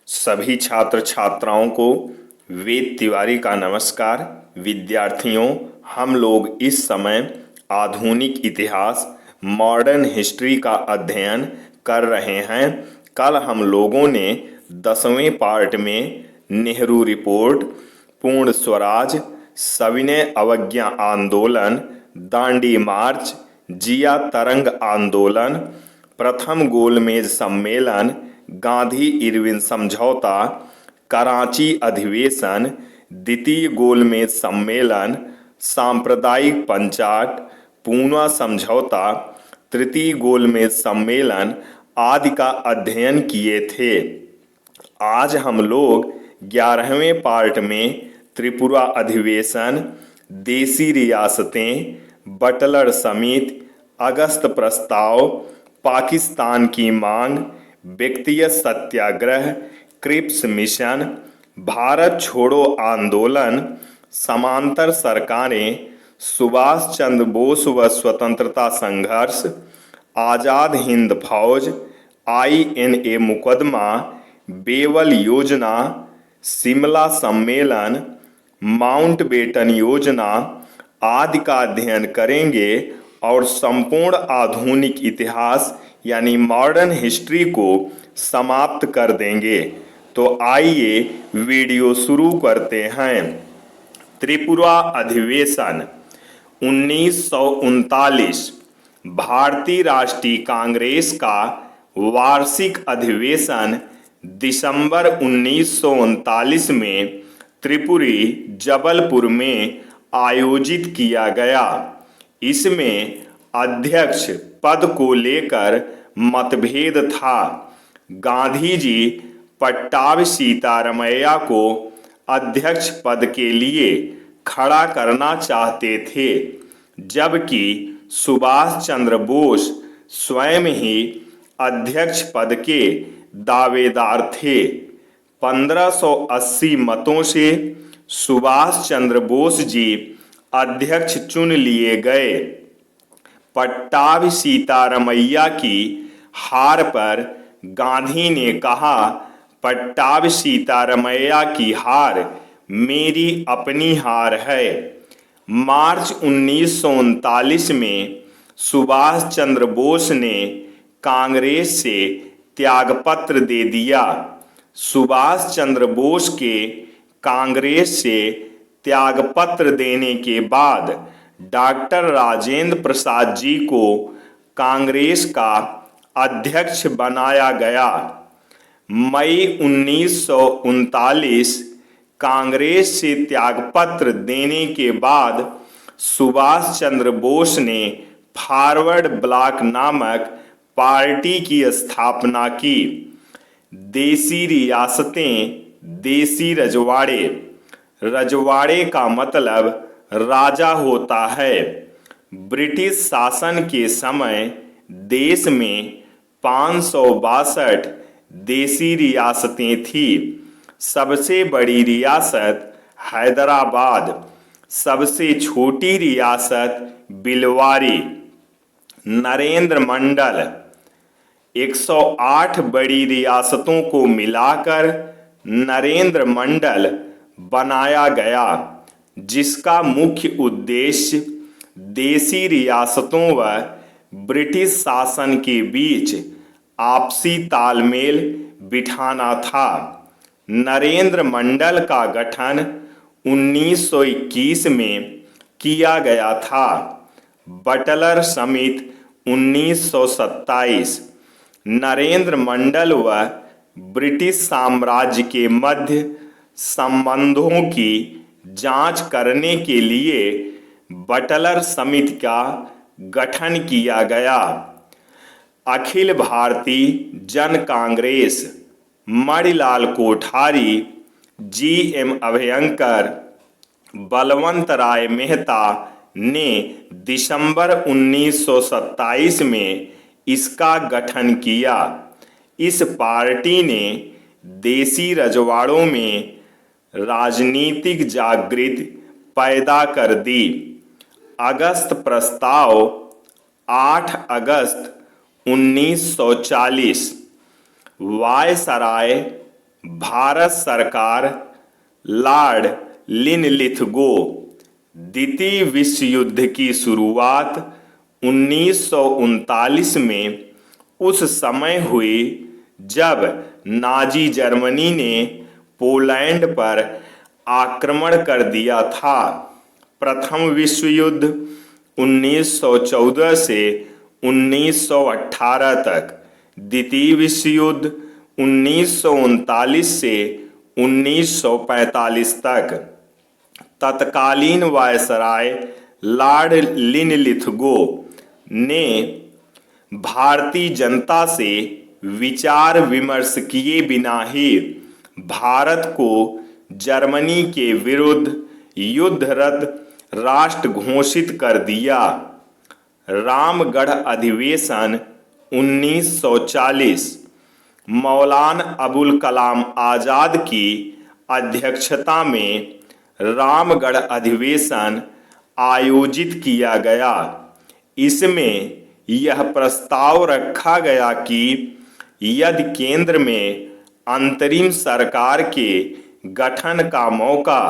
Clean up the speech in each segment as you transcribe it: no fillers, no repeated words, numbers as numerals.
सभी छात्र छात्राओं को वेद तिवारी का नमस्कार। विद्यार्थियों, हम लोग इस समय आधुनिक इतिहास मॉडर्न हिस्ट्री का अध्ययन कर रहे हैं। कल हम लोगों ने 10वें पार्ट में नेहरू रिपोर्ट, पूर्ण स्वराज, सविनय अवज्ञा आंदोलन, दांडी मार्च, जिया तरंग आंदोलन, प्रथम गोलमेज सम्मेलन, गांधी इरविन समझौता, कराची अधिवेशन, द्वितीय गोलमेज सम्मेलन, सांप्रदायिक पंचाट, पूना समझौता, तृतीय गोलमेज सम्मेलन आदि का अध्ययन किए थे। आज हम लोग 11वें पार्ट में त्रिपुरा अधिवेशन, देसी रियासतें, बटलर समिति, अगस्त प्रस्ताव, पाकिस्तान की मांग, व्यक्तिगत सत्याग्रह, क्रिप्स मिशन, भारत छोड़ो आंदोलन, समांतर सरकारें, सुभाष चंद्र बोस व स्वतंत्रता संघर्ष, आज़ाद हिंद फौज, INA मुकदमा, बेवल योजना, शिमला सम्मेलन, माउंटबेटन योजना आदि का अध्ययन करेंगे और संपूर्ण आधुनिक इतिहास यानी मॉडर्न हिस्ट्री को समाप्त कर देंगे। तो आइए वीडियो शुरू करते हैं। त्रिपुरा अधिवेशन 1939 भारतीय राष्ट्रीय कांग्रेस का वार्षिक अधिवेशन दिसंबर 1939 में त्रिपुरी जबलपुर में आयोजित किया गया। इसमें अध्यक्ष पद को लेकर मतभेद था। गांधी जी पट्टाभी सीतारमैया को अध्यक्ष पद के लिए खड़ा करना चाहते थे, जबकि सुभाष चंद्र बोस स्वयं ही अध्यक्ष पद के दावेदार थे। 1580 मतों से सुभाष चंद्र बोस जी अध्यक्ष चुन लिए गए। पट्टाभी सीतारमैया की हार पर गांधी ने कहा, पट्टाभी सीतारमैया की हार मेरी अपनी हार है। मार्च 1939 में सुभाष चंद्र बोस ने कांग्रेस से त्यागपत्र दे दिया। सुभाष चंद्र बोस के कांग्रेस से त्यागपत्र देने के बाद डॉक्टर राजेंद्र प्रसाद जी को कांग्रेस का अध्यक्ष बनाया गया। मई 1939 कांग्रेस से त्यागपत्र देने के बाद सुभाष चंद्र बोस ने फॉरवर्ड ब्लॉक नामक पार्टी की स्थापना की। देसी रियासतें, देसी रजवाड़े। रजवाड़े का मतलब राजा होता है। ब्रिटिश शासन के समय देश में 562 देसी रियासतें थी। सबसे बड़ी रियासत हैदराबाद, सबसे छोटी रियासत बिलवारी। नरेंद्र मंडल 108 बड़ी रियासतों को मिलाकर नरेंद्र मंडल बनाया गया, जिसका मुख्य उद्देश्य देसी रियासतों व ब्रिटिश शासन के बीच आपसी तालमेल बिठाना था। नरेंद्र मंडल का गठन 1921 में किया गया था। बटलर समिति 1927 नरेंद्र मंडल व ब्रिटिश साम्राज्य के मध्य संबंधों की जांच करने के लिए बटलर समिति का गठन किया गया। अखिल भारतीय जन कांग्रेस मणिलाल कोठारी, GM अभयंकर, बलवंत राय मेहता ने दिसंबर 1927 में इसका गठन किया। इस पार्टी ने देसी रजवाड़ों में राजनीतिक जागृति पैदा कर दी। अगस्त प्रस्ताव 8 अगस्त 1940 वायसराय भारत सरकार लॉर्ड लिनलिथगो। द्वितीय विश्व युद्ध की शुरुआत 1939 में उस समय हुई जब नाजी जर्मनी ने पोलैंड पर आक्रमण कर दिया था। प्रथम विश्व युद्ध 1914 से 1918 तक, द्वितीय विश्व युद्ध 1939 से 1945 तक। तत्कालीन वायसराय लॉर्ड लिनलिथगो ने भारतीय जनता से विचार विमर्श किए बिना ही भारत को जर्मनी के विरुद्ध युद्धरत राष्ट्र घोषित कर दिया। रामगढ़ अधिवेशन 1940 मौलाना अबुल कलाम आज़ाद की अध्यक्षता में रामगढ़ अधिवेशन आयोजित किया गया। इसमें यह प्रस्ताव रखा गया कि यदि केंद्र में अंतरिम सरकार के गठन का मौका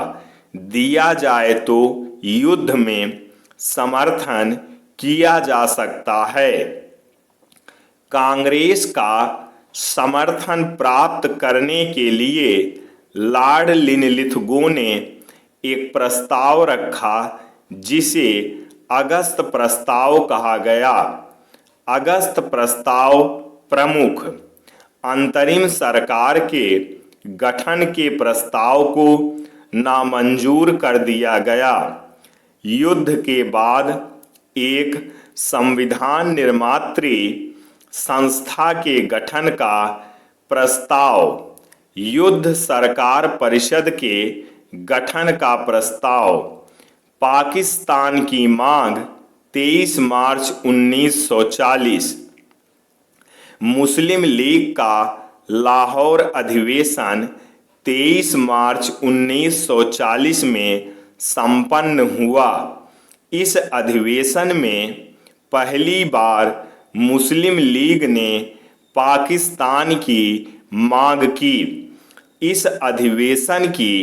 दिया जाए तो युद्ध में समर्थन किया जा सकता है। कांग्रेस का समर्थन प्राप्त करने के लिए लॉर्ड लिनलिथगो ने एक प्रस्ताव रखा जिसे अगस्त प्रस्ताव कहा गया। अगस्त प्रस्ताव प्रमुख अंतरिम सरकार के गठन के प्रस्ताव को नामंजूर कर दिया गया। युद्ध के बाद एक संविधान निर्मात्री संस्था के गठन का प्रस्ताव, युद्ध सरकार परिषद के गठन का प्रस्ताव, पाकिस्तान की मांग 23 मार्च 1940, मुस्लिम लीग का लाहौर अधिवेशन 23 मार्च 1940 में संपन्न हुआ। इस अधिवेशन में पहली बार मुस्लिम लीग ने पाकिस्तान की मांग की। इस अधिवेशन की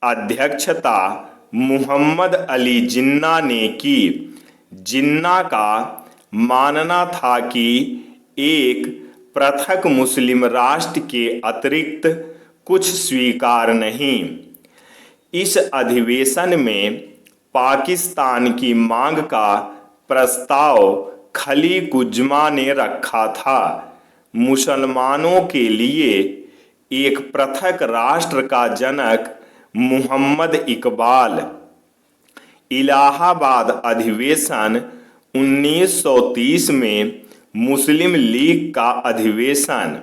अध्यक्षता मुहम्मद अली जिन्ना ने की। जिन्ना का मानना था कि एक पृथक मुस्लिम राष्ट्र के अतिरिक्त कुछ स्वीकार नहीं। इस अधिवेशन में पाकिस्तान की मांग का प्रस्ताव खली कुज्मा ने रखा था। मुसलमानों के लिए एक पृथक राष्ट्र का जनक मुहम्मद इकबाल। इलाहाबाद अधिवेशन 1930 में मुस्लिम लीग का अधिवेशन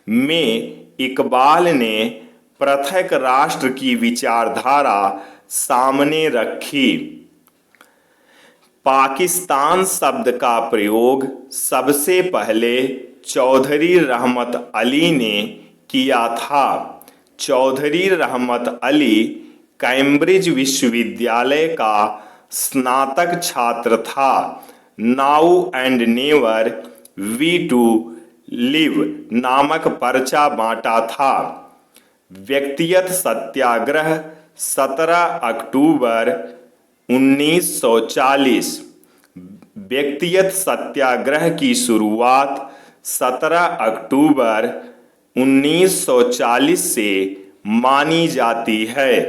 में इकबाल ने पृथक राष्ट्र की विचारधारा सामने रखी। पाकिस्तान शब्द का प्रयोग सबसे पहले चौधरी रहमत अली ने किया था। चौधरी रहमत अली कैम्ब्रिज विश्वविद्यालय का स्नातक छात्र था। Now and never we to live नामक पर्चा बांटा था। व्यक्तिगत सत्याग्रह 17 अक्टूबर 1940। व्यक्तिगत सत्याग्रह की शुरुआत 17 अक्टूबर 1940 से मानी जाती है।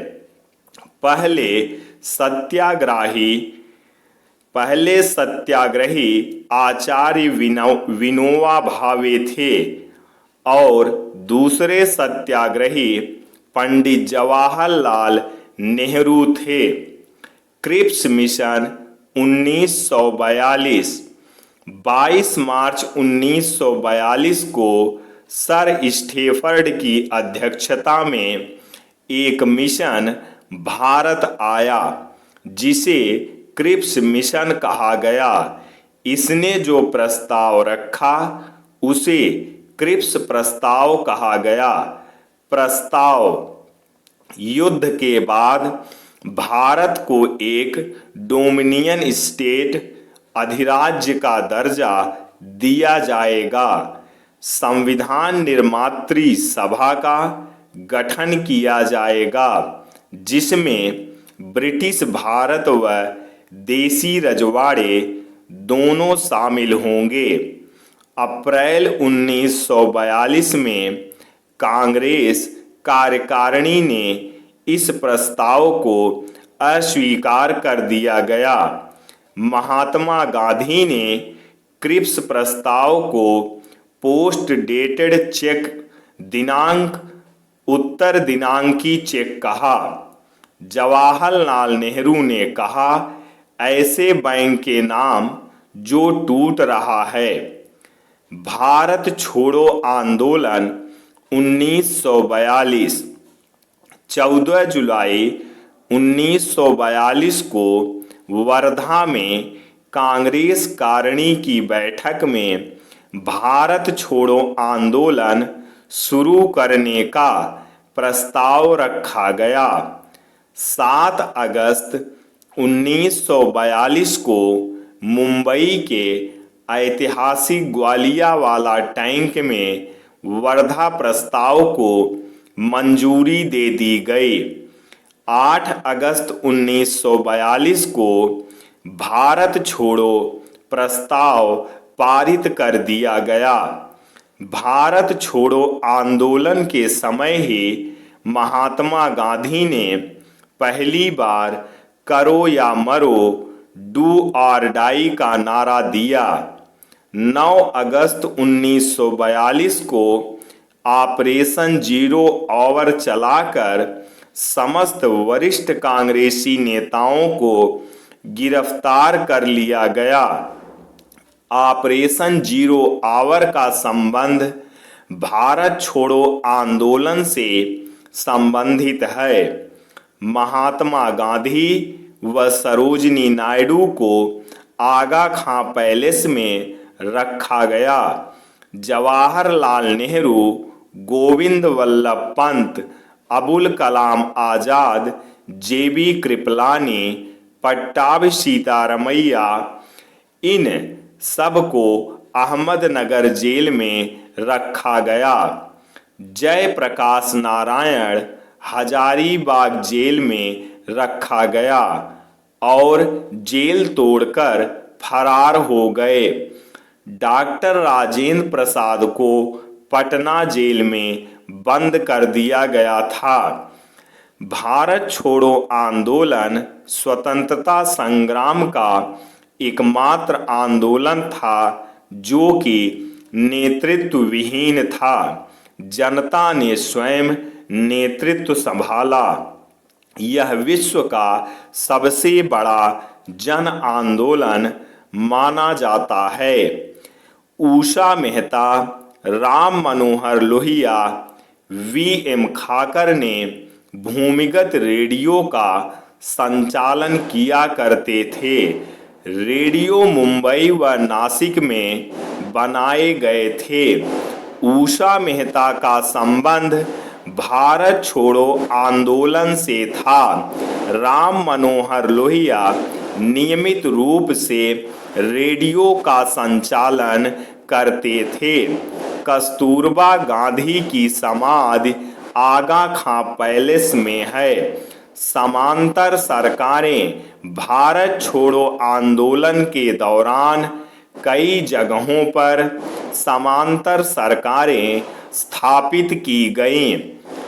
पहले सत्याग्रही आचार्य विनोबा भावे थे और दूसरे सत्याग्रही पंडित जवाहरलाल नेहरू थे। Cripps mission 1942। 22 मार्च 1942 को सर स्टेफर्ड की अध्यक्षता में एक मिशन भारत आया जिसे क्रिप्स मिशन कहा गया। इसने जो प्रस्ताव रखा उसे क्रिप्स प्रस्ताव कहा गया। प्रस्ताव: युद्ध के बाद भारत को एक डोमिनियन स्टेट अधिराज्य का दर्जा दिया जाएगा। संविधान निर्मात्री सभा का गठन किया जाएगा, जिसमें ब्रिटिश भारत व देसी रजवाड़े दोनों शामिल होंगे। अप्रैल 1942 में कांग्रेस कार्यकारिणी ने इस प्रस्ताव को अस्वीकार कर दिया गया। महात्मा गांधी ने क्रिप्स प्रस्ताव को पोस्ट डेटेड चेक दिनांक उत्तर दिनांकी चेक कहा। जवाहरलाल नेहरू ने कहा, ऐसे बैंक के नाम जो टूट रहा है। भारत छोड़ो आंदोलन 1942। 14 जुलाई 1942 को वर्धा में कांग्रेस कारिणी की बैठक में भारत छोड़ो आंदोलन शुरू करने का प्रस्ताव रखा गया। 7 अगस्त 1942 को मुंबई के ऐतिहासिक ग्वालियावाला टैंक में वर्धा प्रस्ताव को मंजूरी दे दी गई। 8 अगस्त 1942 को भारत छोड़ो प्रस्ताव पारित कर दिया गया। भारत छोड़ो आंदोलन के समय ही महात्मा गांधी ने पहली बार करो या मरो, डू और डाई का नारा दिया। 9 अगस्त 1942 को ऑपरेशन जीरो आवर चलाकर समस्त वरिष्ठ कांग्रेसी नेताओं को गिरफ्तार कर लिया गया। ऑपरेशन जीरो आवर का संबंध भारत छोड़ो आंदोलन से संबंधित है। महात्मा गांधी व सरोजिनी नायडू को आगा खां पैलेस में रखा गया। जवाहरलाल नेहरू, गोविंद वल्लभ पंत, अबुल कलाम आजाद, जेबी कृपलानी, पट्टाभी सीतारमैया, इन सबको अहमदनगर जेल में रखा गया। जयप्रकाश नारायण हजारीबाग जेल में रखा गया और जेल तोड़कर फरार हो गए। डॉक्टर राजेंद्र प्रसाद को पटना जेल में बंद कर दिया गया था। भारत छोड़ो आंदोलन स्वतंत्रता संग्राम का एकमात्र आंदोलन था जो कि नेतृत्व विहीन था। जनता ने स्वयं नेतृत्व संभाला। यह विश्व का सबसे बड़ा जन आंदोलन माना जाता है। उषा मेहता, राम मनोहर लोहिया, वी.एम. खाकर ने भूमिगत रेडियो का संचालन किया करते थे। रेडियो मुंबई व नासिक में बनाए गए थे। उषा मेहता का संबंध भारत छोड़ो आंदोलन से था। राम मनोहर लोहिया नियमित रूप से रेडियो का संचालन करते थे। कस्तूरबा गांधी की समाधि आगा खां पैलेस में है। समांतर सरकारें भारत छोड़ो आंदोलन के दौरान कई जगहों पर समांतर सरकारें स्थापित की गईं।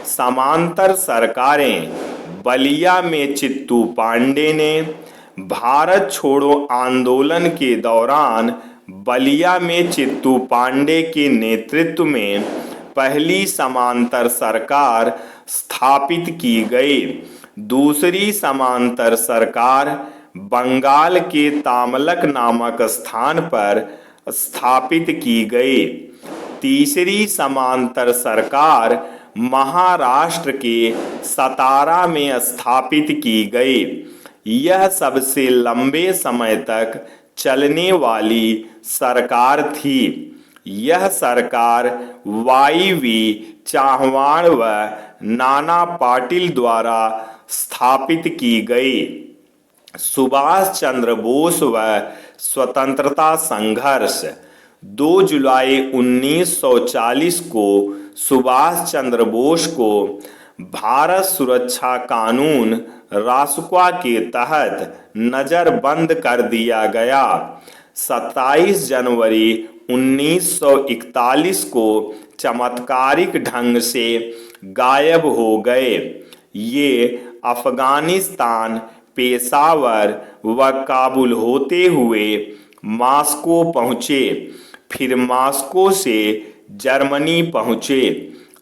समांतर सरकारें बलिया में चित्तू पांडे ने, भारत छोड़ो आंदोलन के दौरान बलिया में चित्तू पांडे के नेतृत्व में पहली समांतर सरकार स्थापित की गई। दूसरी समांतर सरकार बंगाल के तामलक नामक स्थान पर स्थापित की गई। तीसरी समांतर सरकार महाराष्ट्र के सतारा में स्थापित की गई। यह सबसे लंबे समय तक चलने वाली सरकार थी। यह सरकार वाई.वी. चाहवाण व नाना पाटिल द्वारा स्थापित की गई। सुभाष चंद्र बोस व स्वतंत्रता संघर्ष 2 जुलाई 1940 को सुभाष चंद्र बोस को भारत सुरक्षा कानून रासुका के तहत नजरबंद कर दिया गया। 27 जनवरी 1941 को चमत्कारिक ढंग से गायब हो गए। ये अफगानिस्तान, पेशावर व काबुल होते हुए मॉस्को पहुँचे, फिर मॉस्को से जर्मनी पहुँचे।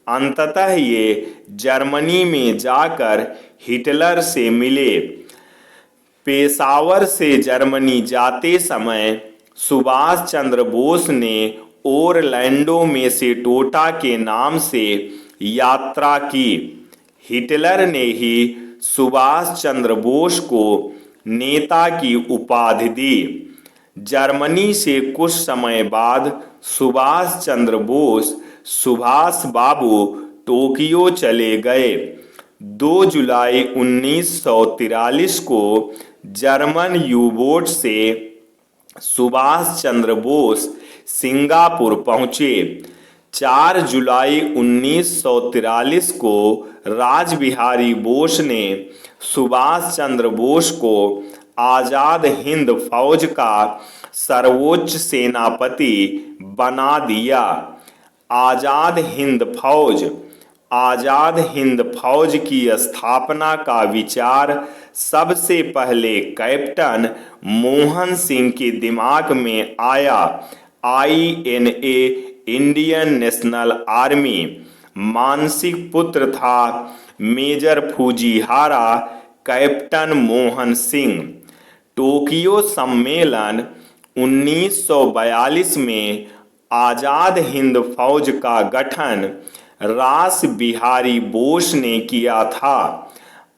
अंततः ये जर्मनी में जाकर हिटलर से मिले। पेशावर से जर्मनी जाते समय सुभाष चंद्र बोस ने ओरलैंडो में से टोटा के नाम से यात्रा की। हिटलर ने ही सुभाष चंद्र बोस को नेता की उपाधि दी। जर्मनी से कुछ समय बाद सुभाष चंद्र बोस सुभाष बाबू टोक्यो चले गए। 2 जुलाई 1943 को जर्मन यू-बोट से सुभाष चंद्र बोस सिंगापुर पहुँचे। 4 जुलाई 1943 को रासबिहारी बोस ने सुभाष चंद्र बोस को आज़ाद हिंद फौज का सर्वोच्च सेनापति बना दिया। आज़ाद हिंद फौज की स्थापना का विचार सबसे पहले कैप्टन मोहन सिंह के दिमाग में आया। INA इंडियन नेशनल आर्मी मानसिक पुत्र था major Fujiwara captain Mohan Singh. Tokyo सम्मेलन 1942 में आज़ाद हिंद फौज का गठन रासबिहारी बोस ने किया था।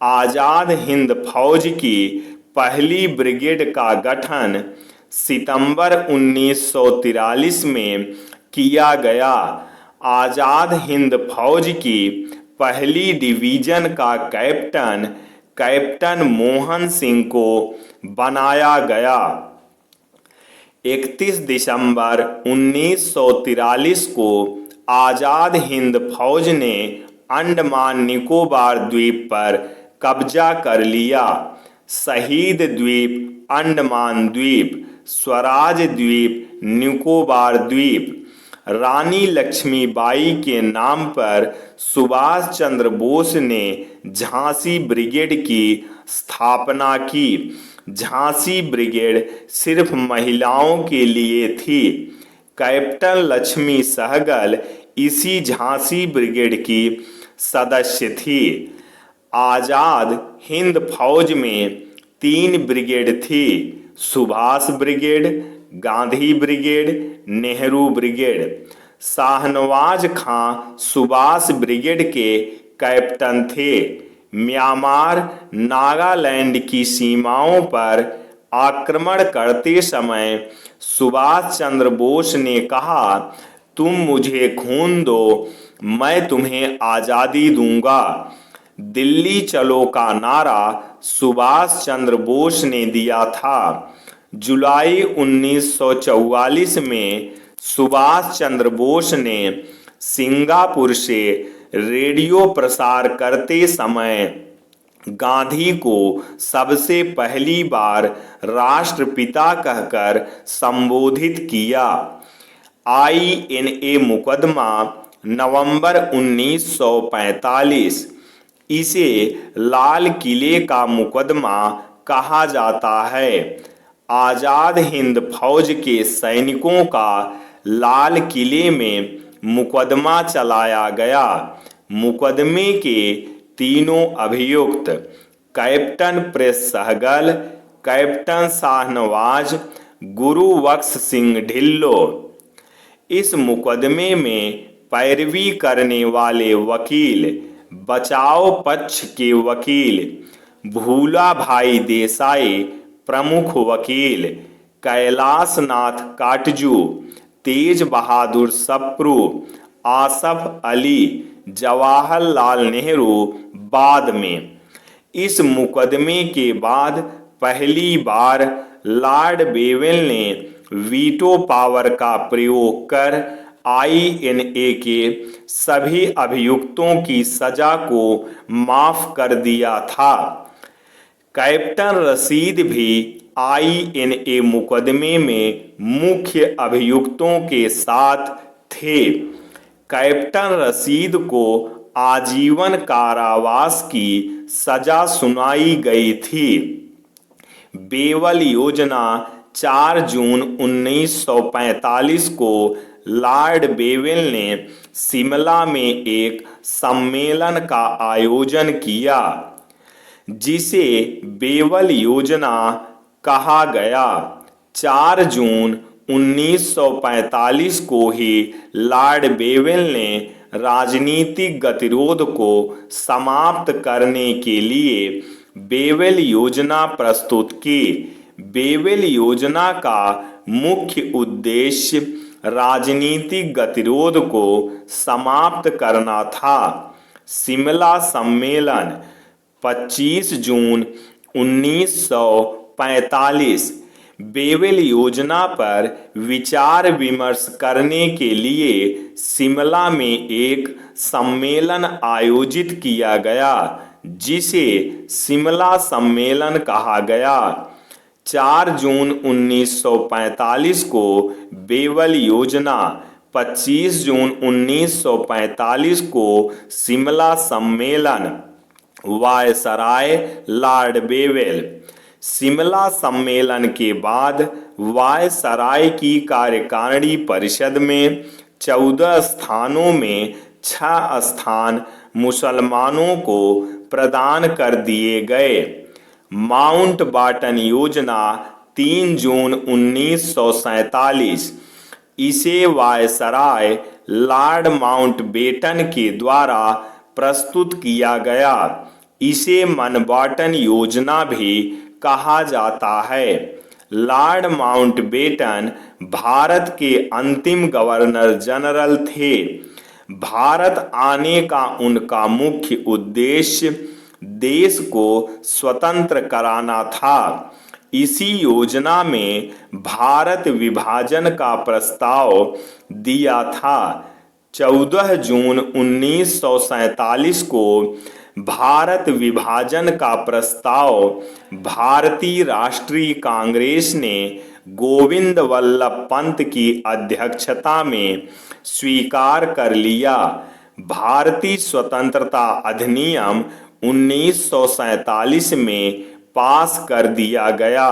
आज़ाद हिंद फौज की पहली ब्रिगेड का गठन सितंबर 1943 में किया गया। आज़ाद हिंद फौज की पहली डिवीजन का कैप्टन मोहन सिंह को बनाया गया। 31 दिसंबर 1943 को आज़ाद हिंद फौज ने अंडमान निकोबार द्वीप पर कब्जा कर लिया। शहीद द्वीप, अंडमान द्वीप, स्वराज द्वीप, निकोबार द्वीप। रानी लक्ष्मीबाई के नाम पर सुभाष चंद्र बोस ने झांसी ब्रिगेड की स्थापना की। झांसी ब्रिगेड सिर्फ महिलाओं के लिए थी। कैप्टन लक्ष्मी सहगल इसी झांसी ब्रिगेड की सदस्य थी। आज़ाद हिंद फौज में 3 ब्रिगेड थी: Subhash brigade, Gandhi brigade, Nehru brigade. Shahnawaz Khan Subhash brigade के कैप्टन थे। म्यांमार, नागालैंड की सीमाओं पर आक्रमण करते समय सुभाष चंद्र बोस ने कहा, तुम मुझे खून दो, मैं तुम्हें आज़ादी दूंगा। दिल्ली चलो का नारा सुभाष चंद्र बोस ने दिया था। जुलाई 1944 में सुभाष चंद्र बोस ने सिंगापुर से रेडियो प्रसार करते समय गांधी को सबसे पहली बार राष्ट्रपिता कहकर संबोधित किया। INA मुकदमा नवंबर 1945। इसे लाल किले का मुकदमा कहा जाता है। आज़ाद हिंद फौज के सैनिकों का लाल किले में मुकदमा चलाया गया। मुकदमे के तीनों अभियुक्त कैप्टन प्रेस सहगल, कैप्टन शाहनवाज, गुरुबख्श सिंह ढिल्लो। इस मुकदमे में पैरवी करने वाले वकील, बचाव पक्ष के वकील भूला भाई देसाई प्रमुख वकील, कैलाश नाथ काटजू, तेज बहादुर सप्रू, आसफ अली, जवाहरलाल नेहरू बाद में। इस मुकदमे के बाद पहली बार लॉर्ड बेवेल ने वीटो पावर का प्रयोग कर INA के सभी अभियुक्तों की सजा को माफ कर दिया था। कैप्टन रशीद भी INA मुकदमे में मुख्य अभियुक्तों के साथ थे। कैप्टन रशीद को आजीवन कारावास की सजा सुनाई गई थी। बेवल योजना 4 जून 1945 को लॉर्ड बेवेल ने शिमला में एक सम्मेलन का आयोजन किया, जिसे बेवल योजना कहा गया। 4 जून 1945 को ही लॉर्ड बेवेल ने राजनीतिक गतिरोध को समाप्त करने के लिए बेवेल योजना प्रस्तुत की। बेवेल योजना का मुख्य उद्देश्य राजनीतिक गतिरोध को समाप्त करना था। शिमला सम्मेलन 25 जून 1945 बेवेल योजना पर विचार विमर्श करने के लिए शिमला में एक सम्मेलन आयोजित किया गया, जिसे शिमला सम्मेलन कहा गया। 4 जून 1945 को बेवल योजना, 25 जून 1945 को शिमला सम्मेलन, वायसराय लॉर्ड बेवेल। शिमला सम्मेलन के बाद वायसराय की कार्यकारिणी परिषद में 14 स्थानों में 6 स्थान मुसलमानों को प्रदान कर दिए गए। माउंटबाटन योजना 3 जून 1947, इसे वायसराय लॉर्ड माउंटबेटन के द्वारा प्रस्तुत किया गया। इसे मनबाटन योजना भी कहा जाता है। लॉर्ड माउंटबेटन भारत के अंतिम गवर्नर जनरल थे। भारत आने का उनका मुख्य उद्देश्य देश को स्वतंत्र कराना था। इसी योजना में भारत विभाजन का प्रस्ताव दिया था। 14 जून 1947 को भारत विभाजन का प्रस्ताव भारतीय राष्ट्रीय कांग्रेस ने गोविंद वल्लभ पंत की अध्यक्षता में स्वीकार कर लिया। भारतीय स्वतंत्रता अधिनियम 1947 में पास कर दिया गया।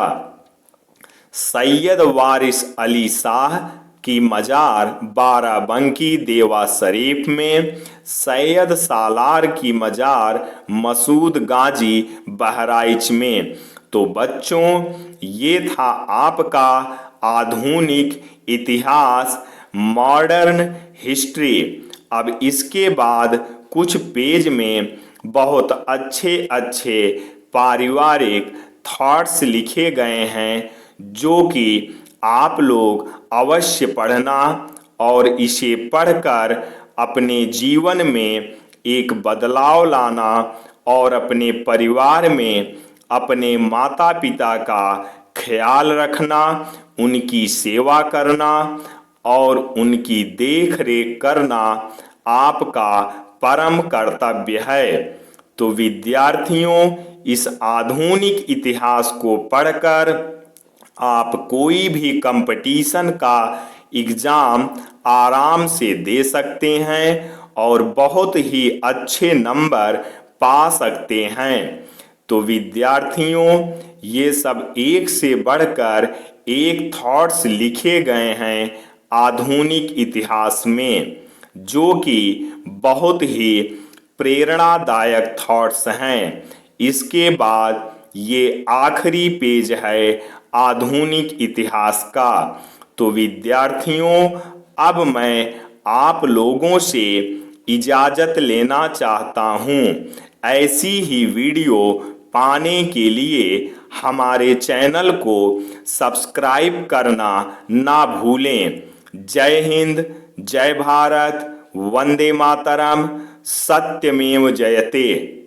सैयद वारिस अली शाह की मजार बाराबंकी देवा शरीफ में, सैयद सालार की मजार मसूद गाजी बहराइच में। तो बच्चों, ये था आपका आधुनिक इतिहास, मॉडर्न हिस्ट्री। अब इसके बाद कुछ पेज में बहुत अच्छे अच्छे पारिवारिक थॉट्स लिखे गए हैं, जो कि आप लोग अवश्य पढ़ना और इसे पढ़कर अपने जीवन में एक बदलाव लाना और अपने परिवार में अपने माता पिता का ख्याल रखना, उनकी सेवा करना और उनकी देख रेख करना आपका परम कर्तव्य है। तो विद्यार्थियों, इस आधुनिक इतिहास को पढ़कर आप कोई भी कंपटीशन का एग्ज़ाम आराम से दे सकते हैं और बहुत ही अच्छे नंबर पा सकते हैं। तो विद्यार्थियों, ये सब एक से बढ़कर एक थॉट्स लिखे गए हैं आधुनिक इतिहास में, जो कि बहुत ही प्रेरणादायक थॉट्स हैं। इसके बाद ये आखिरी पेज है आधुनिक इतिहास का। तो विद्यार्थियों, अब मैं आप लोगों से इजाज़त लेना चाहता हूँ। ऐसी ही वीडियो पाने के लिए हमारे चैनल को सब्सक्राइब करना ना भूलें। जय हिंद, जय भारत, वंदे मातरम, सत्यमेव जयते।